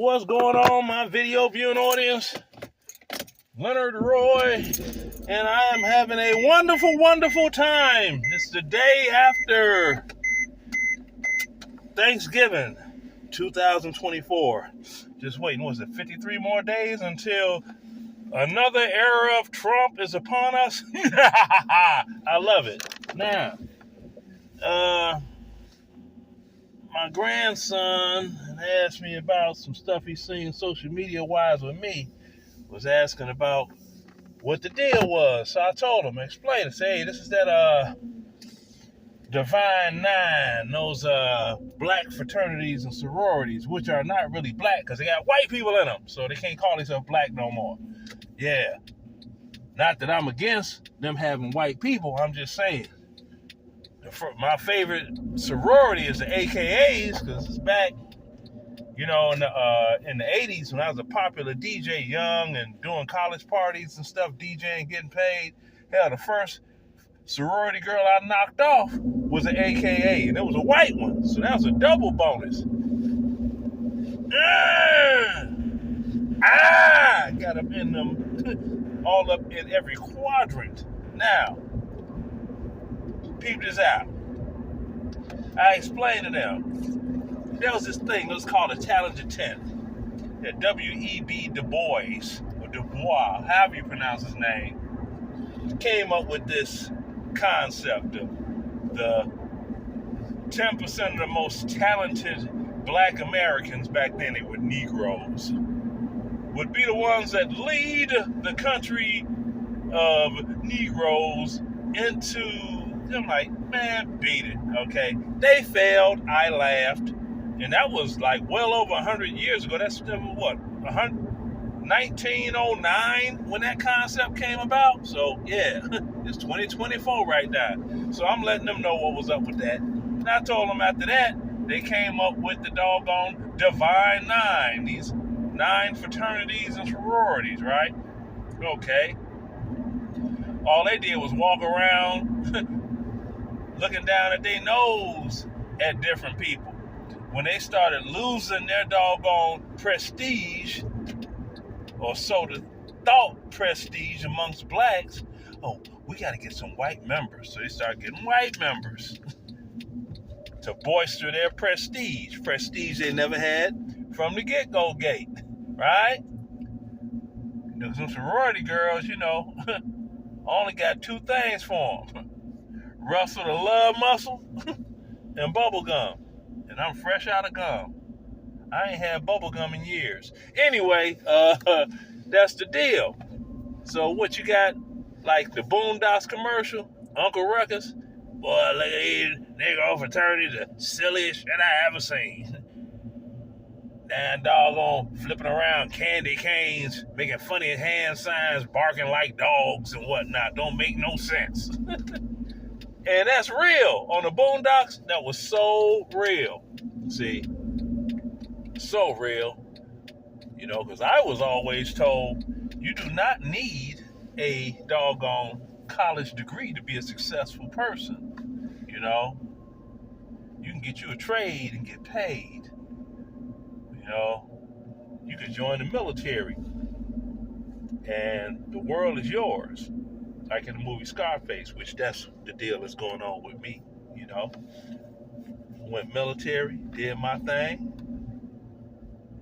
What's going on, my video viewing audience? Leonard Roy, and I am having a wonderful, wonderful time. It's the day after Thanksgiving 2024. Just waiting, was it 53 more days until another era of Trump is upon us? I love it. Now, my grandson asked me about some stuff he's seen social media wise with me. Was asking about what the deal was. So I told him, explained it. Say, hey, this is that Devine 9, those black fraternities and sororities, which are not really black because they got white people in them. So they can't call themselves black no more. Yeah. Not that I'm against them having white people. I'm just saying. My favorite sorority is the AKAs because it's back, you know, in the 80s when I was a popular DJ, young and doing college parties and stuff, DJing, getting paid. Hell, the first sorority girl I knocked off was an AKA, and it was a white one, so that was a double bonus. Got up in them, all up in every quadrant. Now, peep this out. I explained to them, there was this thing, it was called a Challenger 10. That W.E.B. Du Bois, or Du Bois, however you pronounce his name, came up with this concept of the 10% of the most talented black Americans back then, they were Negroes, would be the ones that lead the country of Negroes into, I'm like, man, beat it, okay? They failed, I laughed, and that was like well over 100 years ago. That's what, 1909 when that concept came about? So, yeah, it's 2024 right now. So I'm letting them know what was up with that. And I told them after that, they came up with the doggone Devine 9, these 9 fraternities and sororities, right? Okay. All they did was walk around looking down at their nose at different people. When they started losing their doggone prestige, or so the thought prestige amongst blacks, oh, we got to get some white members. So they started getting white members to bolster their prestige they never had from the get-go gate, right? Some sorority girls, you know, only got 2 things for them. Rustle the love muscle and bubble gum. And I'm fresh out of gum. I ain't had bubble gum in years. Anyway, that's the deal. So what you got, like the Boondocks commercial, Uncle Ruckus? Boy, look at these Negro fraternities, the silliest shit I ever seen. Damn doggone flipping around candy canes, making funny hand signs, barking like dogs and whatnot. Don't make no sense. And that's real. On the Boondocks, that was so real. See? So real. You know, because I was always told you do not need a doggone college degree to be a successful person. You know? You can get you a trade and get paid. You know? You can join the military. And the world is yours. Like in the movie Scarface, which that's the deal that's going on with me, you know. Went military, did my thing.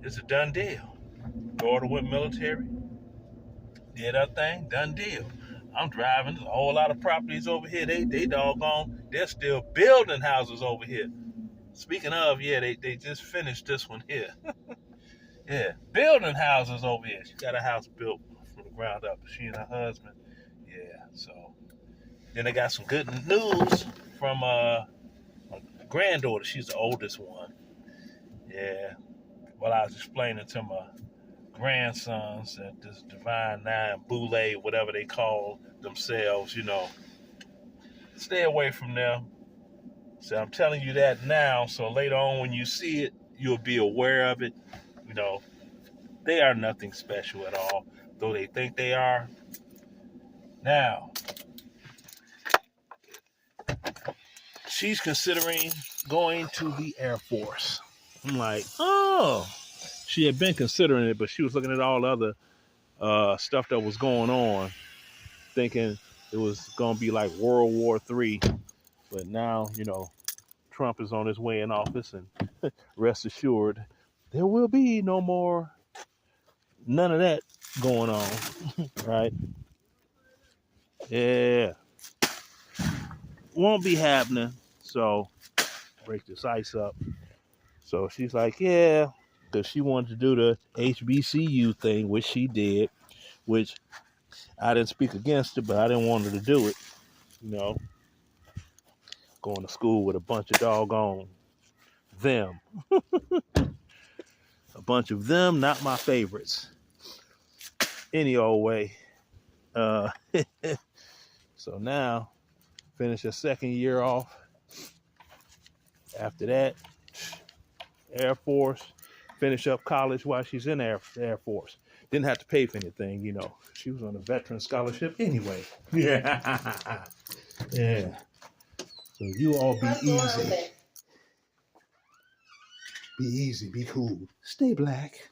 It's a done deal. Daughter went military, did her thing, done deal. I'm driving, there's a whole lot of properties over here. They doggone, they're still building houses over here. Speaking of, yeah, they just finished this one here. Yeah, building houses over here. She got a house built from the ground up. She and her husband. Yeah, so then I got some good news from my granddaughter. She's the oldest one. Yeah, well, I was explaining to my grandsons that this Devine 9 Boule, whatever they call themselves, you know, stay away from them. So I'm telling you that now, so later on when you see it, you'll be aware of it. You know, they are nothing special at all, though they think they are. Now, she's considering going to the Air Force. I'm like, oh, she had been considering it, but she was looking at all the other stuff that was going on, thinking it was going to be like World War III. But now, Trump is on his way in office, and rest assured, there will be none of that going on, right? Yeah, won't be happening. So break this ice up. So she's like, yeah, because she wanted to do the HBCU thing, which she did, which I didn't speak against it, but I didn't want her to do it. Going to school with a bunch of doggone them. A bunch of them, not my favorites. Any old way. Uh, so now, finish her second year off. After that, Air Force. Finish up college while she's in Air Force. Didn't have to pay for anything, She was on a veteran scholarship anyway. Yeah. Yeah. So you all be easy. Be easy, be cool. Stay black.